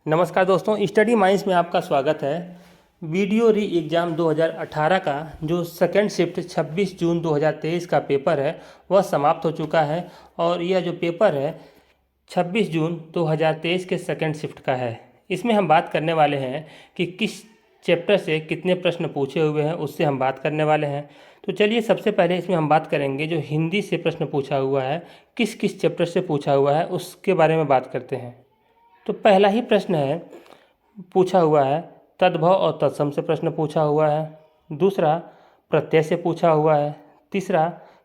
नमस्कार दोस्तों, study minds में आपका स्वागत है। वीडियो री एग्ज़ाम 2018 का जो सेकेंड शिफ्ट 26 जून 2023 का पेपर है वह समाप्त हो चुका है और यह जो पेपर है 26 जून 2023 के सेकेंड शिफ्ट का है। इसमें हम बात करने वाले हैं कि किस चैप्टर से कितने प्रश्न पूछे हुए हैं, उससे हम बात करने वाले हैं। तो चलिए सबसे पहले इसमें हम बात करेंगे जो हिंदी से प्रश्न पूछा हुआ है, किस किस चैप्टर से पूछा हुआ है उसके बारे में बात करते हैं। तो पहला ही प्रश्न है पूछा हुआ है तद्भव और तत्सम से प्रश्न पूछा हुआ है। दूसरा प्रत्यय से पूछा हुआ है। तीसरा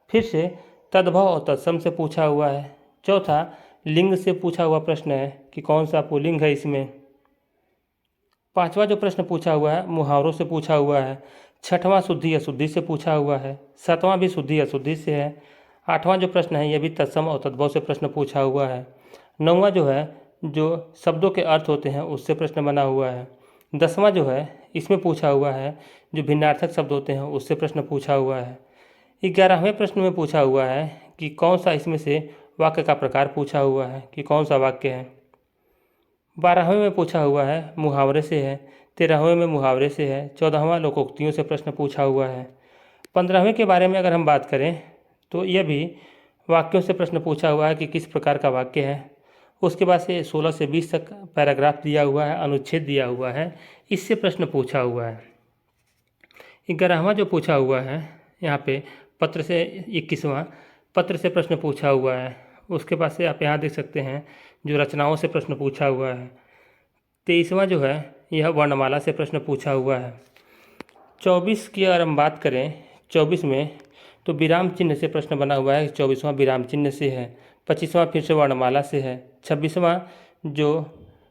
फिर से तद्भव और तत्सम से पूछा हुआ है। चौथा लिंग से पूछा हुआ प्रश्न है कि कौन सा पुल्लिंग है इसमें। पांचवा जो प्रश्न पूछा हुआ है मुहावरों से पूछा हुआ है। छठवां शुद्धि अशुद्धि से पूछा हुआ है। सातवां भी शुद्धि अशुद्धि से है। आठवां जो प्रश्न है यह भी तत्सम और तद्भव से प्रश्न पूछा हुआ है। नौवां जो है जो शब्दों के अर्थ होते हैं उससे प्रश्न बना हुआ है। 10वां जो है इसमें पूछा हुआ है जो भिन्नार्थक शब्द होते हैं उससे प्रश्न पूछा हुआ है। 11वें प्रश्न में पूछा हुआ है कि कौन सा इसमें से वाक्य का प्रकार पूछा हुआ है कि कौन सा वाक्य है। 12वें में पूछा हुआ है मुहावरे से है। 13वें में मुहावरे से है। 14वां लोकोक्तियों से प्रश्न पूछा हुआ है। 15वें के बारे में अगर हम बात करें तो यह भी वाक्यों से प्रश्न पूछा हुआ है कि किस प्रकार का वाक्य है। उसके बाद से 16 से 20 तक पैराग्राफ दिया हुआ है, अनुच्छेद दिया हुआ है, इससे प्रश्न पूछा हुआ है। 11वां जो पूछा हुआ है यहाँ पे पत्र से 21वां पत्र से प्रश्न पूछा हुआ है। उसके बाद से आप यहाँ देख सकते हैं जो रचनाओं से प्रश्न पूछा हुआ है। 23वां जो है यह वर्णमाला से प्रश्न पूछा हुआ है। 24 की अगर हम बात करें 24 में तो विराम चिन्ह से प्रश्न बना हुआ है। 24वां विराम चिन्ह से है। 25वां फिर से वर्णमाला से है। 26वां जो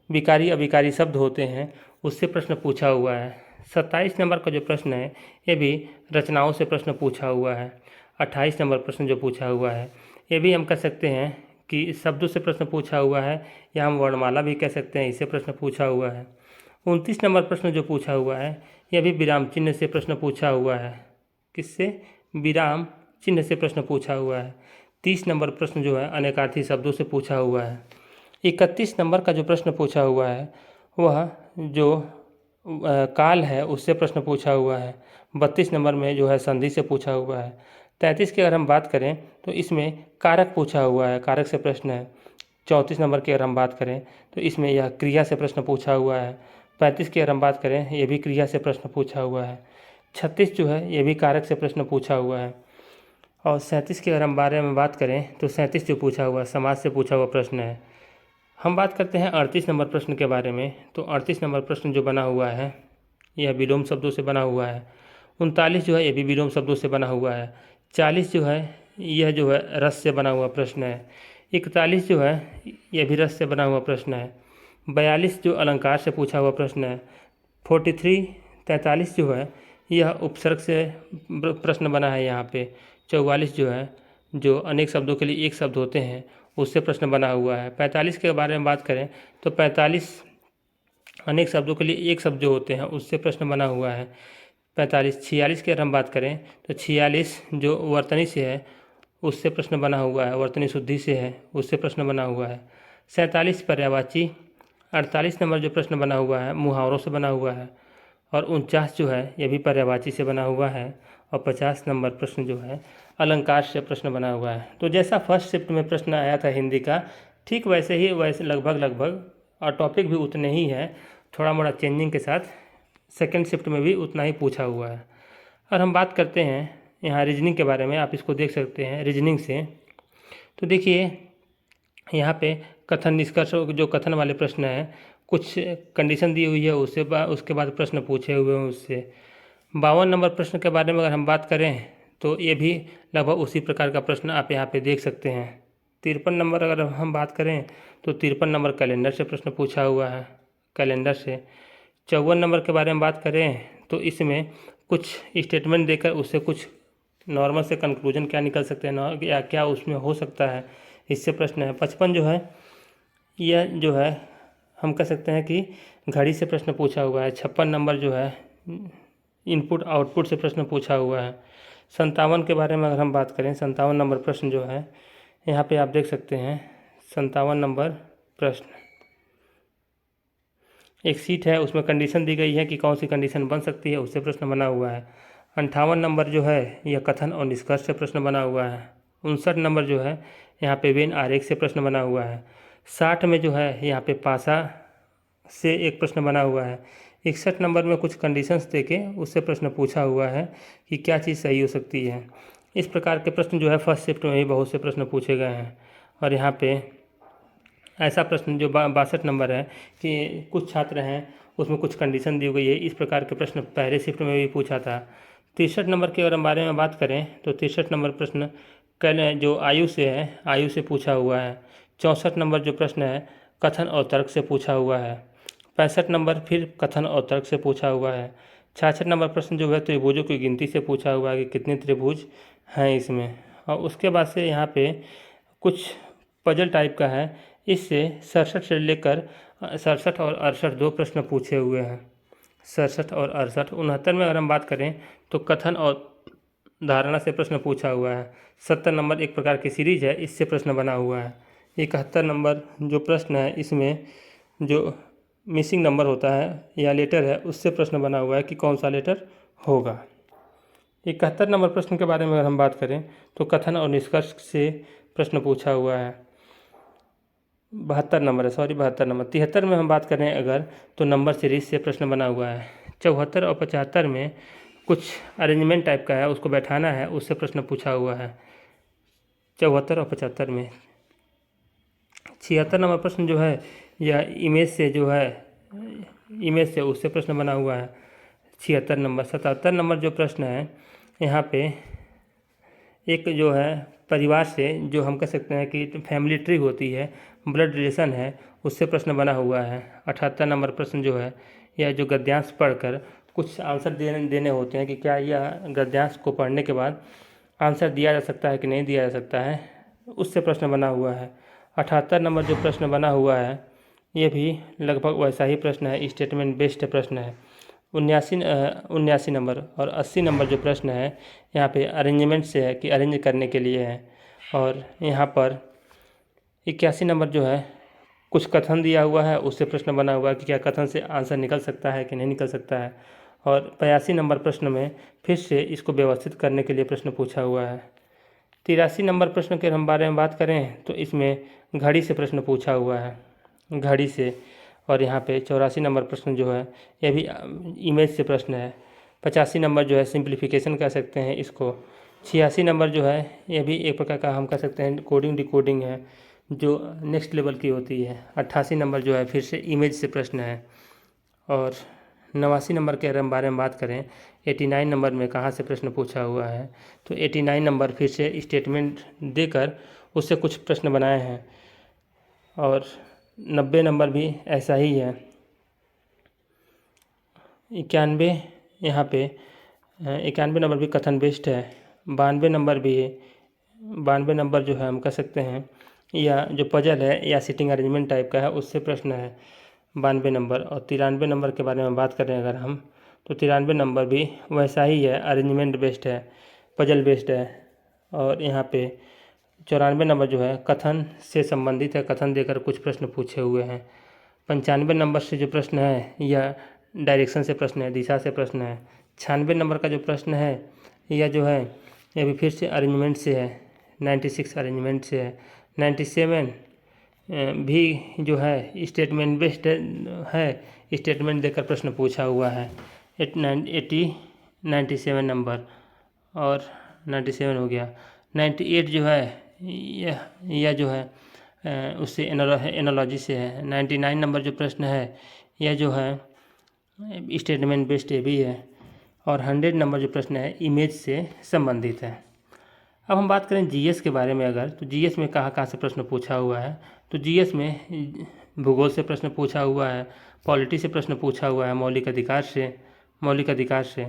विकारी अविकारी शब्द होते हैं उससे प्रश्न पूछा हुआ है। 27 नंबर का जो प्रश्न है ये भी रचनाओं से प्रश्न पूछा हुआ है। 28 नंबर प्रश्न जो पूछा हुआ है ये भी हम कह सकते हैं कि शब्दों से प्रश्न पूछा हुआ है या हम वर्णमाला भी कह सकते हैं, इससे प्रश्न पूछा हुआ है। 29 नंबर प्रश्न जो पूछा हुआ है यह भी विराम चिन्ह से प्रश्न पूछा हुआ है। किससे? विराम चिन्ह से प्रश्न पूछा हुआ है। 30 नंबर प्रश्न जो है अनेकार्थी शब्दों से पूछा हुआ है। 31 नंबर का जो प्रश्न पूछा हुआ है वह जो काल है उससे प्रश्न पूछा हुआ है। 32 नंबर में जो है संधि से पूछा हुआ है। 33 की अगर हम बात करें तो इसमें कारक पूछा हुआ है, कारक से प्रश्न है। 34 नंबर की अगर हम बात करें तो इसमें यह क्रिया से प्रश्न पूछा हुआ है। 35 की अगर हम बात करें ये भी क्रिया से प्रश्न पूछा हुआ है। 36 जो है ये भी कारक से प्रश्न पूछा हुआ है। और 37 के अगर हम बारे में बात करें तो 37 जो पूछा हुआ समाज से पूछा हुआ प्रश्न है। हम बात करते हैं 38 नंबर प्रश्न के बारे में। तो 38 नंबर प्रश्न जो बना हुआ है यह विलोम शब्दों से बना हुआ है। 39 जो है ये भी विलोम शब्दों से बना हुआ है। 40 जो है यह जो है रस से बना हुआ प्रश्न है। 41 जो है यह भी रस से बना हुआ प्रश्न है। 42 जो अलंकार से पूछा हुआ प्रश्न है। 43 जो है यह उपसर्ग से प्रश्न बना है यहाँ पे। 44 जो है जो अनेक शब्दों के लिए एक शब्द होते हैं उससे प्रश्न बना हुआ है। 45 के बारे में बात करें तो 45 अनेक शब्दों के लिए एक शब्द जो होते हैं उससे प्रश्न बना हुआ है। 46 की अगर हम बात करें तो 46 जो वर्तनी से है उससे प्रश्न बना हुआ है, वर्तनी शुद्धि से है उससे प्रश्न बना हुआ है। 47 पर्यायवाची। 48 नंबर जो प्रश्न बना हुआ है मुहावरों से बना हुआ है। और 49 जो है यह भी पर्यायवाची से बना हुआ है। और 50 नंबर प्रश्न जो है अलंकार से प्रश्न बना हुआ है। तो जैसा फर्स्ट शिफ्ट में प्रश्न आया था हिंदी का ठीक वैसे ही वैसे लगभग और टॉपिक भी उतने ही है, थोड़ा मोड़ा चेंजिंग के साथ सेकेंड शिफ्ट में भी उतना ही पूछा हुआ है। और हम बात करते हैं यहाँ रीजनिंग के बारे में, आप इसको देख सकते हैं रीजनिंग से। तो देखिए यहाँ पे कथन निष्कर्ष जो कथन वाले प्रश्न हैं कुछ कंडीशन दी हुई है उसके बाद प्रश्न पूछे हुए हैं उससे। 52 नंबर प्रश्न के बारे में अगर हम बात करें तो ये भी लगभग उसी प्रकार का प्रश्न आप यहाँ पे देख सकते हैं। 53 नंबर अगर हम बात करें तो 53 नंबर कैलेंडर से प्रश्न पूछा हुआ है, कैलेंडर से। 54 नंबर के बारे में बात करें तो इसमें कुछ स्टेटमेंट देकर उससे कुछ नॉर्मल से कंक्लूजन क्या निकल सकते हैं या क्या उसमें हो सकता है, इससे प्रश्न है। 55 जो है यह जो है हम कह सकते हैं कि घड़ी से प्रश्न पूछा हुआ है। 56 नंबर जो है इनपुट आउटपुट से प्रश्न पूछा हुआ है। 57 के बारे में अगर हम बात करें 57 नंबर प्रश्न जो है यहाँ पे आप देख सकते हैं 57 नंबर प्रश्न एक सीट है उसमें कंडीशन दी गई है कि कौन सी कंडीशन बन सकती है, उससे प्रश्न बना हुआ है। 58 नंबर जो है यह कथन और निष्कर्ष से प्रश्न बना हुआ है। 59 नंबर जो है यहाँ पे वेन आरेख से प्रश्न बना हुआ है। 60 में जो है यहाँ पे पासा से एक प्रश्न बना हुआ है। 61 नंबर में कुछ कंडीशंस देके उससे प्रश्न पूछा हुआ है कि क्या चीज़ सही हो सकती है। इस प्रकार के प्रश्न जो है फर्स्ट शिफ्ट में ही बहुत से प्रश्न पूछे गए हैं। और यहाँ पे ऐसा प्रश्न जो 62 नंबर है कि कुछ छात्र हैं उसमें कुछ कंडीशन दी गई है, इस प्रकार के प्रश्न पहले शिफ्ट में भी पूछा था। 63 नंबर के अगर हम बारे में बात करें तो 63 नंबर प्रश्न जो आयु से है, आयु से पूछा हुआ है। 64 नंबर जो प्रश्न है कथन और तर्क से पूछा हुआ है। 65 नंबर फिर कथन और तर्क से पूछा हुआ है। 66 नंबर प्रश्न जो है त्रिभुजों की गिनती से पूछा हुआ है कि कितने त्रिभुज हैं इसमें। और उसके बाद से यहाँ पे कुछ पजल टाइप का है, इससे 67 से लेकर 67 और 68 दो प्रश्न पूछे हुए हैं। 67 और 68। 69 में अगर हम बात करें तो कथन और धारणा से प्रश्न पूछा हुआ है। 70 नंबर एक प्रकार की सीरीज है, इससे प्रश्न बना हुआ है। 71 नंबर जो प्रश्न है इसमें जो मिसिंग नंबर होता है या लेटर है उससे प्रश्न बना हुआ है कि कौन सा लेटर होगा। 71 नंबर प्रश्न के बारे में अगर हम बात करें तो कथन और निष्कर्ष से प्रश्न पूछा हुआ है। 72 नंबर है, 72 नंबर। 73 में हम बात करें अगर तो नंबर सीरीज से प्रश्न बना हुआ है। 74 और 75 में कुछ अरेंजमेंट टाइप का है, उसको बैठाना है, उससे प्रश्न पूछा हुआ है 74 और 75 में। 76 नंबर प्रश्न जो है यह इमेज से जो है, इमेज से उससे प्रश्न बना हुआ है 76 नंबर। 77 नंबर जो प्रश्न है यहाँ पे एक जो है परिवार से जो हम कह सकते हैं कि फैमिली ट्री होती है, ब्लड रिलेशन है, उससे प्रश्न बना हुआ है। 78 नंबर प्रश्न जो है यह जो गद्यांश पढ़कर कुछ आंसर देने होते हैं कि क्या यह गद्यांश को पढ़ने के बाद आंसर दिया जा सकता है कि नहीं दिया जा सकता है, उससे प्रश्न बना हुआ है। 78 नंबर जो प्रश्न बना हुआ है ये भी लगभग वैसा ही प्रश्न है, स्टेटमेंट बेस्ड प्रश्न है। 79 नंबर और 80 नंबर जो प्रश्न है यहाँ पे अरेंजमेंट से है कि अरेंज करने के लिए है। और यहाँ पर 81 नंबर जो है कुछ कथन दिया हुआ है, उससे प्रश्न बना हुआ है कि क्या कथन से आंसर निकल सकता है कि नहीं निकल सकता है। और 82 नंबर प्रश्न में फिर से इसको व्यवस्थित करने के लिए प्रश्न पूछा हुआ है। 83 नंबर प्रश्न के हम बारे में बात करें तो इसमें घड़ी से प्रश्न पूछा हुआ है, घड़ी से। और यहाँ पे 84 नंबर प्रश्न जो है यह भी इमेज से प्रश्न है। 85 नंबर जो है सिंप्लीफिकेशन कह सकते हैं इसको। 86 नंबर जो है यह भी एक प्रकार का हम कह सकते हैं कोडिंग डिकोडिंग है जो नेक्स्ट लेवल की होती है। 88 नंबर जो है फिर से इमेज से प्रश्न है। और 89 नंबर के अगर हम बारे में बात करें 89 नंबर में कहाँ से प्रश्न पूछा हुआ है तो 89 नंबर फिर से स्टेटमेंट देकर उससे कुछ प्रश्न बनाए हैं। और 90 नंबर भी ऐसा ही है। 91 यहाँ पे 91 नंबर भी कथन बेस्ड है। 92 नंबर भी है। 92 नंबर जो है हम कह सकते हैं या जो पजल है या सिटिंग अरेंजमेंट टाइप का है, उससे प्रश्न है 92 नंबर। और 93 नंबर के बारे में बात करें अगर हम तो 93 नंबर भी वैसा ही है, अरेंजमेंट बेस्ड है, पजल बेस्ड है। और यहाँ पे 94 नंबर जो है कथन से संबंधित है, कथन देकर कुछ प्रश्न पूछे हुए हैं। 95 नंबर से जो प्रश्न है यह डायरेक्शन से प्रश्न है, दिशा से प्रश्न है। 96 नंबर का जो प्रश्न है यह जो है यह भी फिर से अरेंजमेंट से है, 96 अरेंजमेंट से है। 97 भी जो है स्टेटमेंट बेस्ड है, स्टेटमेंट देकर प्रश्न पूछा हुआ है। 97 नंबर और 97 हो गया। 98 जो है यह जो है उससे एनालॉजी से है। 99 नंबर जो प्रश्न है यह जो है स्टेटमेंट बेस्ड भी है। और 100 नंबर जो प्रश्न है इमेज से संबंधित है। अब हम बात करें जीएस के बारे में अगर तो जीएस में कहाँ कहाँ से प्रश्न पूछा हुआ है तो जीएस में भूगोल से प्रश्न पूछा हुआ है, पॉलिटी से प्रश्न पूछा हुआ है, मौलिक अधिकार से।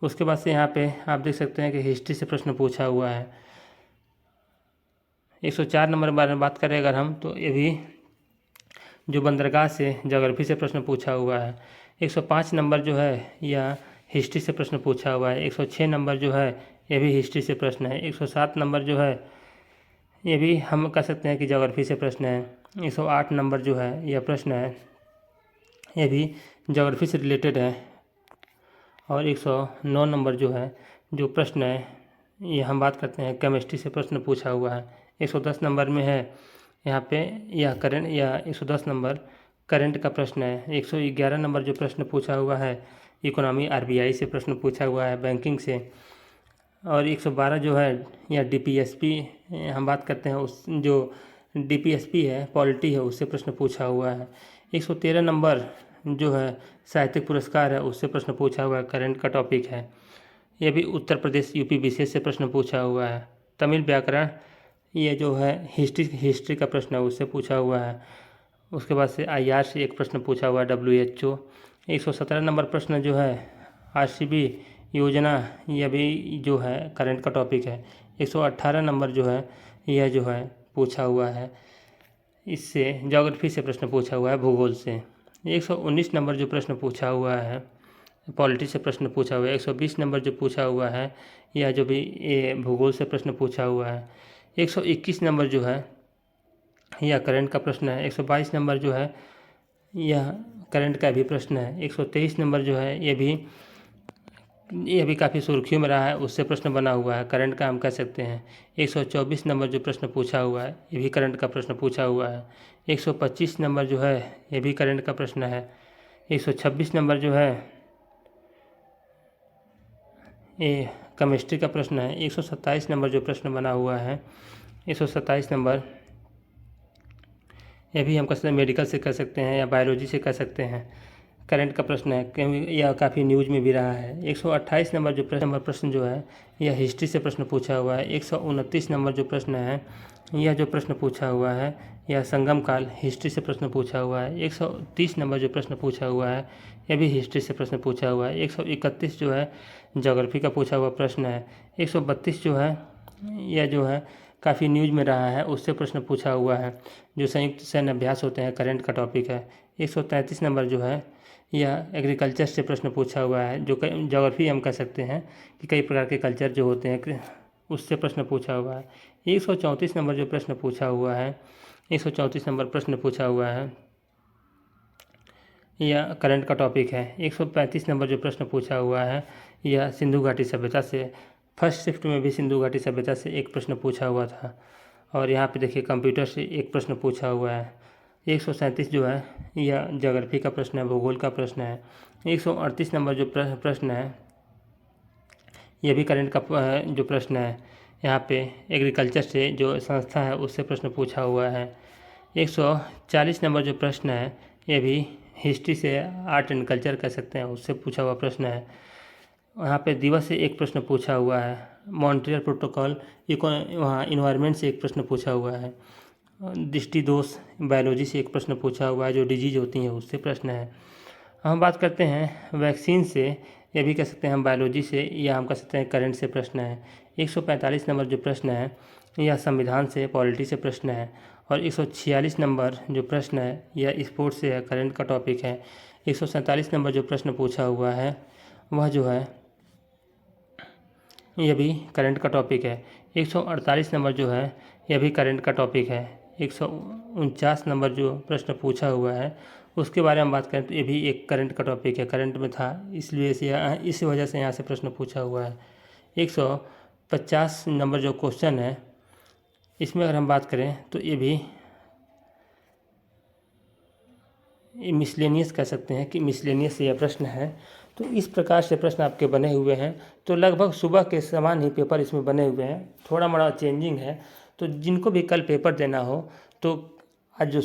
उसके बाद से यहाँ पे आप देख सकते हैं कि हिस्ट्री से प्रश्न पूछा हुआ है। 104 नंबर के बारे में बात करें अगर हम तो ये भी जो बंदरगाह से ज्योग्राफी से प्रश्न पूछा हुआ है। 105 नंबर जो है यह हिस्ट्री से प्रश्न पूछा हुआ है। 106 नंबर जो है यह भी हिस्ट्री से प्रश्न है। 107 नंबर जो है ये भी हम कह सकते हैं कि ज्योग्राफी से प्रश्न है। 108 नंबर जो है यह प्रश्न है ये भी ज्योग्राफी से रिलेटेड है। और 109 नंबर जो प्रश्न है, ये हम बात करते हैं केमिस्ट्री से प्रश्न पूछा हुआ है। 110 नंबर में है यहाँ पे यह करंट, या 110 नंबर करंट का प्रश्न है। 111 नंबर जो प्रश्न पूछा हुआ है इकोनॉमी RBI से प्रश्न पूछा हुआ है, बैंकिंग से। और 112 जो है या DPSP हम बात करते हैं, उस जो DPSP है पॉलिटी है, उससे प्रश्न पूछा हुआ है। 113 नंबर जो है साहित्यिक पुरस्कार है, उससे प्रश्न पूछा हुआ है, करंट का टॉपिक है। ये भी उत्तर प्रदेश UP विशेष से प्रश्न पूछा हुआ है। तमिल व्याकरण, ये जो है हिस्ट्री का प्रश्न है, उससे पूछा हुआ है। उसके बाद से IR से एक प्रश्न पूछा हुआ है, WHO। 117 नंबर प्रश्न जो है RCB योजना, यह भी जो है करंट का टॉपिक है। 118 नंबर जो है यह जो है पूछा हुआ है, इससे ज्योग्राफी से प्रश्न पूछा हुआ है, भूगोल से। 119 नंबर जो प्रश्न पूछा हुआ है पॉलिटी से प्रश्न पूछा हुआ है। 120 नंबर जो पूछा हुआ है यह जो भी ये भूगोल से प्रश्न पूछा हुआ है। 121 नंबर जो है यह करंट का प्रश्न है। 122 नंबर जो है यह करंट का भी प्रश्न है। 123 नंबर जो है ये भी काफ़ी सुर्खियों में रहा है, उससे प्रश्न बना हुआ है, करंट का हम कह सकते हैं। 124 नंबर जो प्रश्न पूछा हुआ है ये भी करंट का प्रश्न पूछा हुआ है। 125 नंबर जो है ये भी करंट का प्रश्न है। 126 नंबर जो है ये केमिस्ट्री का प्रश्न है। 127 नंबर जो प्रश्न बना हुआ है, 127 नंबर ये भी हम कह सकते हैं मेडिकल से कह सकते हैं या बायोलॉजी से कह सकते हैं, करंट का प्रश्न है, क्योंकि यह काफ़ी न्यूज में भी रहा है। 128 नंबर जो प्रश्न जो है यह हिस्ट्री से प्रश्न पूछा हुआ है। 129 नंबर जो प्रश्न है यह जो प्रश्न पूछा हुआ है यह संगम काल हिस्ट्री से प्रश्न पूछा हुआ है। 130 नंबर जो प्रश्न पूछा हुआ है यह भी हिस्ट्री से प्रश्न पूछा हुआ है। 131 जो है ज्योग्राफी का पूछा हुआ प्रश्न है। 132 जो है यह जो है काफ़ी न्यूज में रहा है, उससे प्रश्न पूछा हुआ है, जो संयुक्त सैन्य अभ्यास होते हैं, करंट का टॉपिक है। 133 नंबर जो है यह एग्रीकल्चर से प्रश्न पूछा हुआ है, जो ज्योग्राफी हम कह सकते हैं कि कई प्रकार के कल्चर जो होते हैं उससे प्रश्न पूछा हुआ है। 134 नंबर जो प्रश्न पूछा हुआ है 134 नंबर प्रश्न पूछा हुआ है यह करंट का टॉपिक है। 135 नंबर जो प्रश्न पूछा हुआ है यह सिंधु घाटी सभ्यता से, फर्स्ट शिफ्ट में भी सिंधु घाटी सभ्यता से एक प्रश्न पूछा हुआ था। और यहाँ पे देखिए कंप्यूटर से एक प्रश्न पूछा हुआ है। 137 जो है यह ज्योग्राफी का प्रश्न है, भूगोल का प्रश्न है। 138 नंबर जो प्रश्न है यह भी करंट का जो प्रश्न है, यहाँ पे एग्रीकल्चर से जो संस्था है उससे प्रश्न पूछा हुआ है। 140 नंबर जो प्रश्न है यह भी हिस्ट्री से, आर्ट एंड कल्चर कह सकते हैं, उससे पूछा हुआ प्रश्न है। वहाँ पे दिवस से एक प्रश्न पूछा हुआ है। मॉन्ट्रियल प्रोटोकॉल वहाँ इन्वायरमेंट से एक प्रश्न पूछा हुआ है। दृष्टि दोष बायोलॉजी से एक प्रश्न पूछा हुआ है, जो डिजीज होती हैं उससे प्रश्न है। हम बात करते हैं वैक्सीन से, यह भी कह सकते हैं हम बायोलॉजी से, या हम कह सकते हैं करंट से प्रश्न है। 145 नंबर जो प्रश्न है यह संविधान से, पॉलिटी से प्रश्न है। और 146 नंबर जो प्रश्न है यह स्पोर्ट्स से है, करंट का टॉपिक है। 147 नंबर जो प्रश्न पूछा हुआ है वह जो है यह भी करंट का टॉपिक है। 148 नंबर जो है यह भी करंट का टॉपिक है। 149 नंबर जो प्रश्न पूछा हुआ है उसके बारे में बात करें तो ये भी एक करंट का टॉपिक है, करंट में था, इसलिए से इस वजह से यहाँ से प्रश्न पूछा हुआ है। 150 नंबर जो क्वेश्चन है इसमें अगर हम बात करें तो ये भी मिसलेनियस कह सकते हैं कि मिसलेनियस यह प्रश्न है। तो इस प्रकार से प्रश्न आपके बने हुए हैं। तो लगभग सुबह के समान ही पेपर इसमें बने हुए हैं, थोड़ा मोड़ा चेंजिंग है। तो जिनको भी कल पेपर देना हो तो आज जो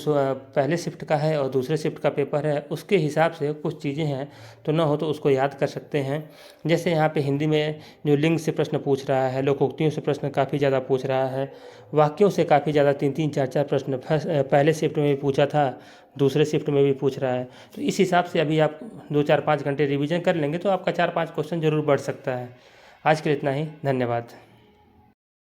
पहले शिफ्ट का है और दूसरे शिफ्ट का पेपर है उसके हिसाब से कुछ चीज़ें हैं तो ना हो तो उसको याद कर सकते हैं। जैसे यहाँ पे हिंदी में जो लिंग से प्रश्न पूछ रहा है, लोकोक्तियों से प्रश्न काफ़ी ज़्यादा पूछ रहा है, वाक्यों से काफ़ी ज़्यादा 3-3, 4-4 प्रश्न पहले शिफ्ट में भी पूछा था, दूसरे शिफ्ट में भी पूछ रहा है। तो इस हिसाब से अभी आप 2-4-5 घंटे रिविज़न कर लेंगे तो आपका 4-5 क्वेश्चन जरूर बढ़ सकता है। आज के लिए इतना ही, धन्यवाद।